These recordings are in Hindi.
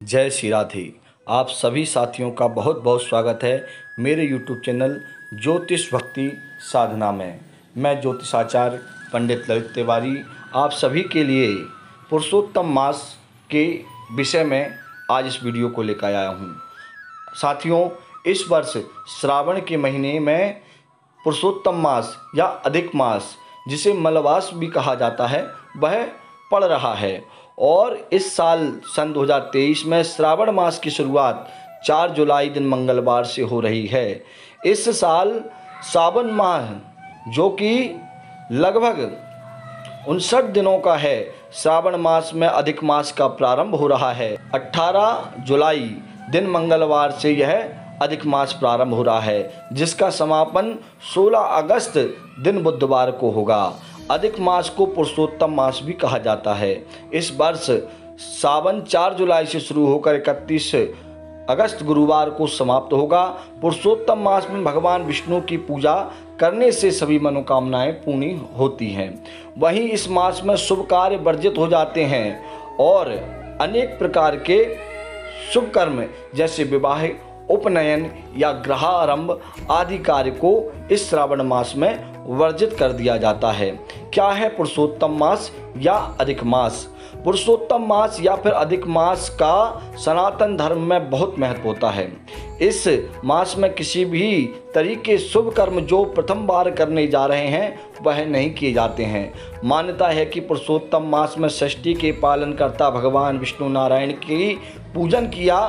जय श्री राधे। आप सभी साथियों का बहुत बहुत स्वागत है मेरे YouTube चैनल ज्योतिष भक्ति साधना में। मैं ज्योतिषाचार्य पंडित ललित तिवारी आप सभी के लिए पुरुषोत्तम मास के विषय में आज इस वीडियो को लेकर आया हूँ। साथियों, इस वर्ष श्रावण के महीने में पुरुषोत्तम मास या अधिक मास, जिसे मलमास भी कहा जाता है, वह पड़ रहा है और इस साल सन 2023 में श्रावण मास की शुरुआत 4 जुलाई दिन मंगलवार से हो रही है। इस साल सावन माह, जो कि लगभग 59 दिनों का है, श्रावण मास में अधिक मास का प्रारंभ हो रहा है। 18 जुलाई दिन मंगलवार से यह अधिक मास प्रारंभ हो रहा है, जिसका समापन 16 अगस्त दिन बुधवार को होगा। अधिक मास को पुरुषोत्तम मास भी कहा जाता है। इस वर्ष सावन 4 जुलाई से शुरू होकर 31 अगस्त गुरुवार को समाप्त होगा। पुरुषोत्तम मास में भगवान विष्णु की पूजा करने से सभी मनोकामनाएं पूर्ण होती हैं। वहीं इस मास में शुभ कार्य वर्जित हो जाते हैं और अनेक प्रकार के शुभ कर्म जैसे विवाह, उपनयन या गृहारंभ आदि कार्य को इस श्रावण मास में वर्जित कर दिया जाता है। क्या है पुरुषोत्तम मास या अधिक मास? पुरुषोत्तम मास या फिर अधिक मास का सनातन धर्म में बहुत महत्व होता है। इस मास में किसी भी तरीके शुभ कर्म जो प्रथम बार करने जा रहे हैं वह नहीं किए जाते हैं। मान्यता है कि पुरुषोत्तम मास में षष्ठी के पालनकर्ता भगवान विष्णु नारायण की पूजन किया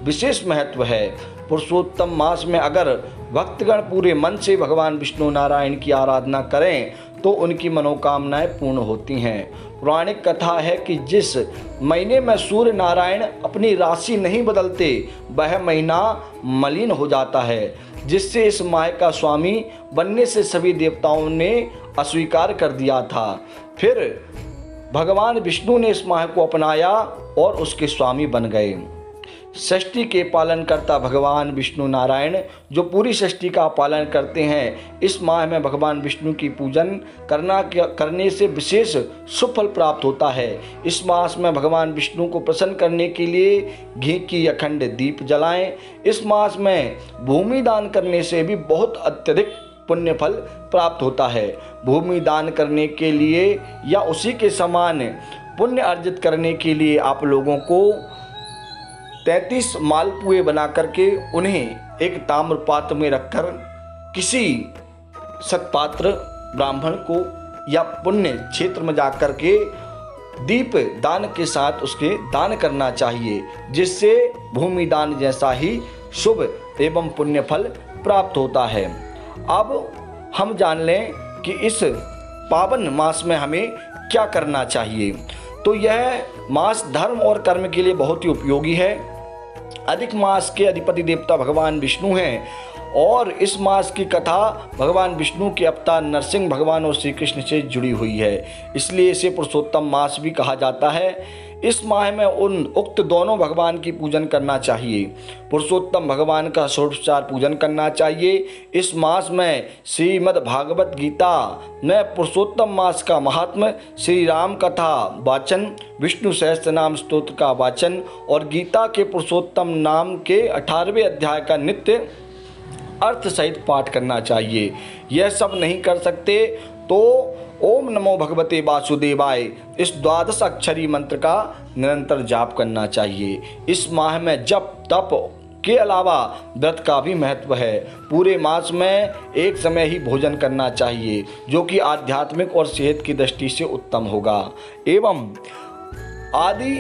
विशेष महत्व है। पुरुषोत्तम मास में अगर भक्तगण पूरे मन से भगवान विष्णु नारायण की आराधना करें तो उनकी मनोकामनाएं पूर्ण होती हैं। पौराणिक कथा है कि जिस महीने में सूर्य नारायण अपनी राशि नहीं बदलते वह महीना मलिन हो जाता है, जिससे इस माह का स्वामी बनने से सभी देवताओं ने अस्वीकार कर दिया था। फिर भगवान विष्णु ने इस माह को अपनाया और उसके स्वामी बन गए। षष्ठी के पालन करता भगवान विष्णु नारायण जो पूरी षष्ठी का पालन करते हैं, इस माह में भगवान विष्णु की पूजन करने से विशेष शुभ फल प्राप्त होता है। इस मास में भगवान विष्णु को प्रसन्न करने के लिए घी की अखंड दीप जलाएं। इस मास में भूमि दान करने से भी बहुत अत्यधिक पुण्य फल प्राप्त होता है। भूमि दान करने के लिए या उसी के समान पुण्य अर्जित करने के लिए आप लोगों को 33 मालपुए बना करके उन्हें एक ताम्र पात्र में रखकर किसी सत्पात्र ब्राह्मण को या पुण्य क्षेत्र में जाकर के दीप दान के साथ उसके दान करना चाहिए, जिससे भूमि दान जैसा ही शुभ एवं पुण्य फल प्राप्त होता है। अब हम जान लें कि इस पावन मास में हमें क्या करना चाहिए। तो यह मास धर्म और कर्म के लिए बहुत ही उपयोगी है। अधिक मास के अधिपति देवता भगवान विष्णु हैं और इस मास की कथा भगवान विष्णु के अवतार नरसिंह भगवान और श्री कृष्ण से जुड़ी हुई है, इसलिए इसे पुरुषोत्तम मास भी कहा जाता है। इस माह में उक्त दोनों भगवान की पूजन करना चाहिए। पुरुषोत्तम भगवान का षोडशोपचार पूजन करना चाहिए। इस मास में श्रीमद् भागवत गीता में पुरुषोत्तम मास का महात्म्य, श्री राम कथा वाचन, विष्णु सहस्त्र नाम स्तोत्र का वाचन और गीता के पुरुषोत्तम नाम के 18वें अध्याय का नित्य अर्थ सहित पाठ करना चाहिए। यह सब नहीं कर सकते तो ओम नमो भगवते वासुदेवाय इस 12 अक्षरी मंत्र का निरंतर जाप करना चाहिए। इस माह में जप तप के अलावा व्रत का भी महत्व है। पूरे मास में एक समय ही भोजन करना चाहिए, जो कि आध्यात्मिक और सेहत की दृष्टि से उत्तम होगा। एवं आदि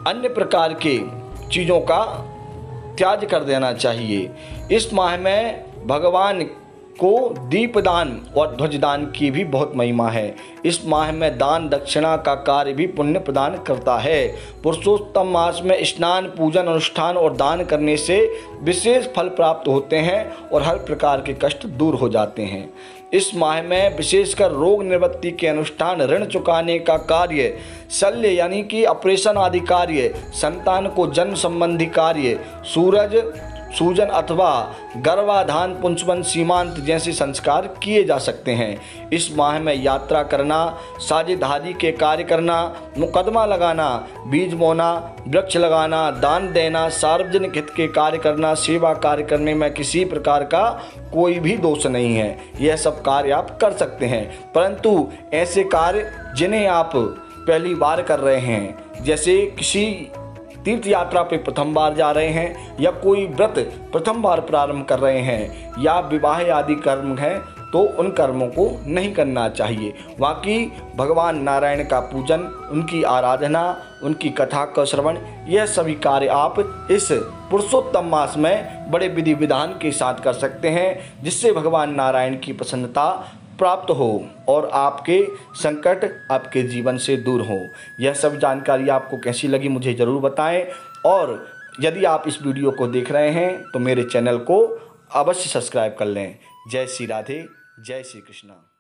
अन्य प्रकार के चीज़ों का त्याग कर देना चाहिए। इस माह में भगवान को दीपदान और ध्वजदान की भी बहुत महिमा है। इस माह में दान दक्षिणा का कार्य भी पुण्य प्रदान करता है। पुरुषोत्तम मास में स्नान, पूजन, अनुष्ठान और दान करने से विशेष फल प्राप्त होते हैं और हर प्रकार के कष्ट दूर हो जाते हैं। इस माह में विशेषकर रोग निवृत्ति के अनुष्ठान, ऋण चुकाने का कार्य, शल्य यानी कि ऑपरेशन आदि कार्य, संतान को जन्म संबंधी कार्य, सूजन अथवा गर्भाधान पुंसवन सीमांत जैसे संस्कार किए जा सकते हैं। इस माह में यात्रा करना, साझेदारी के कार्य करना, मुकदमा लगाना, बीज बोना, वृक्ष लगाना, दान देना, सार्वजनिक हित के कार्य करना, सेवा कार्य करने में किसी प्रकार का कोई भी दोष नहीं है। यह सब कार्य आप कर सकते हैं, परंतु ऐसे कार्य जिन्हें आप पहली बार कर रहे हैं, जैसे किसी तीर्थ यात्रा पे प्रथम बार जा रहे हैं, या कोई व्रत प्रथम बार प्रारंभ कर रहे हैं, या विवाह आदि कर्म हैं, तो उन कर्मों को नहीं करना चाहिए। बाकी भगवान नारायण का पूजन, उनकी आराधना, उनकी कथा का श्रवण, यह सभी कार्य आप इस पुरुषोत्तम मास में बड़े विधि विधान के साथ कर सकते हैं, जिससे भगवान नारायण की प्रसन्नता प्राप्त हो और आपके संकट आपके जीवन से दूर हो। यह सब जानकारी आपको कैसी लगी मुझे ज़रूर बताएं, और यदि आप इस वीडियो को देख रहे हैं तो मेरे चैनल को अवश्य सब्सक्राइब कर लें। जय श्री राधे, जय श्री कृष्णा।